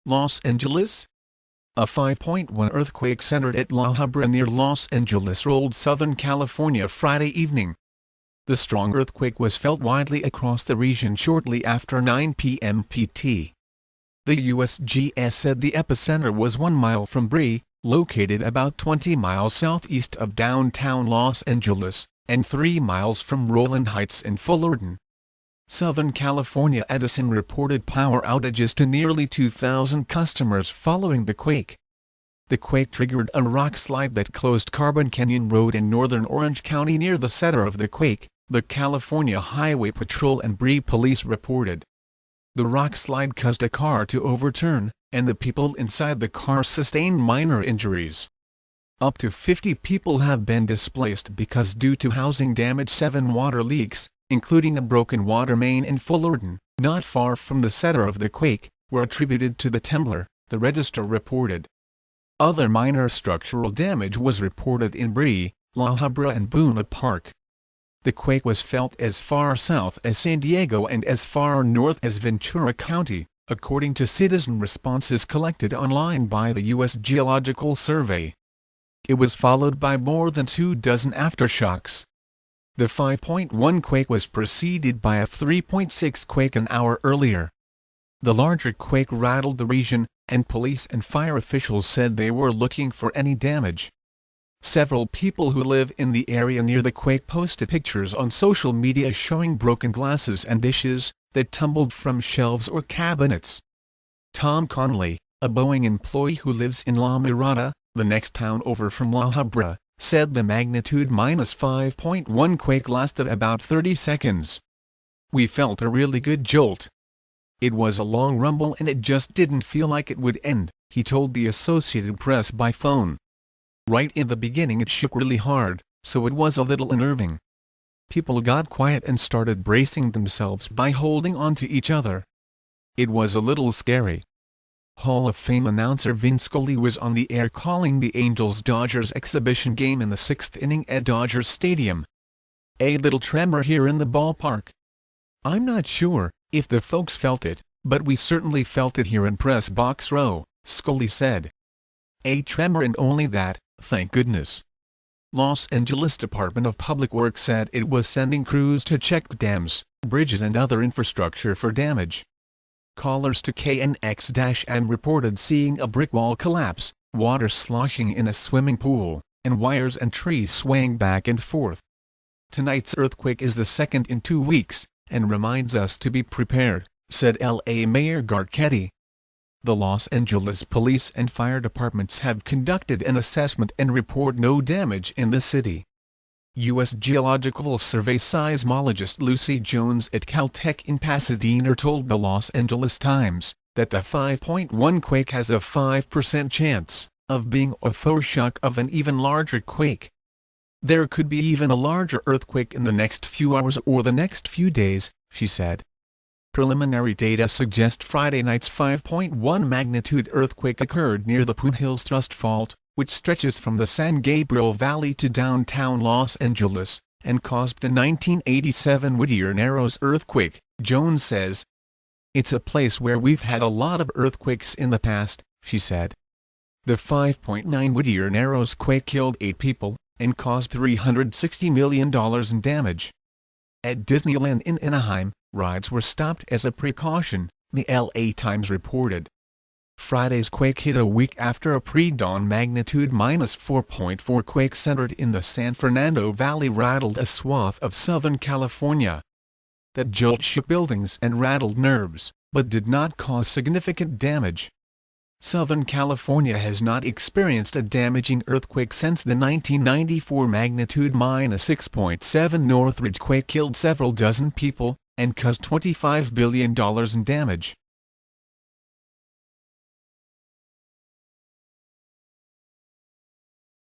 Los Angeles. A 5.1 earthquake centered at La Habra near Los Angeles rolled Southern California Friday evening. The strong earthquake was felt widely across the region shortly after 9 p.m. PT. The USGS said the epicenter was 1 mile from Bree, located about 20 miles southeast of downtown Los Angeles, and 3 miles from Rowland Heights in Fullerton. Southern California Edison reported power outages to nearly 2,000 customers following the quake. The quake triggered a rock slide that closed Carbon Canyon Road in northern Orange County near the center of the quake, the California Highway Patrol and Bree Police reported. The rock slide caused a car to overturn, and the people inside the car sustained minor injuries. Up to 50 people have been displaced because due to housing damage. 7 water leaks, including a broken water main in Fullerton, not far from the center of the quake, were attributed to the temblor, the Register reported. Other minor structural damage was reported in Bree, La Habra and Buena Park. The quake was felt as far south as San Diego and as far north as Ventura County, according to citizen responses collected online by the U.S. Geological Survey. It was followed by more than 24 aftershocks. The 5.1 quake was preceded by a 3.6 quake an hour earlier. The larger quake rattled the region, and police and fire officials said they were looking for any damage. Several people who live in the area near the quake posted pictures on social media showing broken glasses and dishes that tumbled from shelves or cabinets. Tom Connolly, a Boeing employee who lives in La Mirada, the next town over from La Habra, said the magnitude -5.1 quake lasted about 30 seconds. "We felt a really good jolt. It was a long rumble and it just didn't feel like it would end," he told the Associated Press by phone. "Right in the beginning it shook really hard, so it was a little unnerving. People got quiet and started bracing themselves by holding on to each other. It was a little scary." Hall of Fame announcer Vin Scully was on the air calling the Angels-Dodgers exhibition game in the 6th inning at Dodger Stadium. "A little tremor here in the ballpark. I'm not sure if the folks felt it, but we certainly felt it here in Press Box Row," Scully said. "A tremor and only that, thank goodness." Los Angeles Department of Public Works said it was sending crews to check dams, bridges and other infrastructure for damage. Callers to KNX-AM reported seeing a brick wall collapse, water sloshing in a swimming pool, and wires and trees swaying back and forth. "Tonight's earthquake is the second in 2 weeks, and reminds us to be prepared," said L.A. Mayor Garcetti. The Los Angeles Police and Fire Departments have conducted an assessment and report no damage in the city. U.S. Geological Survey seismologist Lucy Jones at Caltech in Pasadena told the Los Angeles Times that the 5.1 quake has a 5% chance of being a foreshock of an even larger quake. "There could be even a larger earthquake in the next few hours or the next few days," she said. Preliminary data suggest Friday night's 5.1 magnitude earthquake occurred near the Poon Hills Thrust Fault, which stretches from the San Gabriel Valley to downtown Los Angeles, and caused the 1987 Whittier Narrows earthquake, Jones says. "It's a place where we've had a lot of earthquakes in the past," she said. The 5.9 Whittier Narrows quake killed 8 people, and caused $360 million in damage. At Disneyland in Anaheim, rides were stopped as a precaution, the LA Times reported. Friday's quake hit a week after a pre-dawn magnitude -4.4 quake centered in the San Fernando Valley rattled a swath of Southern California. That jolt shook buildings and rattled nerves, but did not cause significant damage. Southern California has not experienced a damaging earthquake since the 1994 magnitude -6.7 Northridge quake killed several dozen people, and caused $25 billion in damage.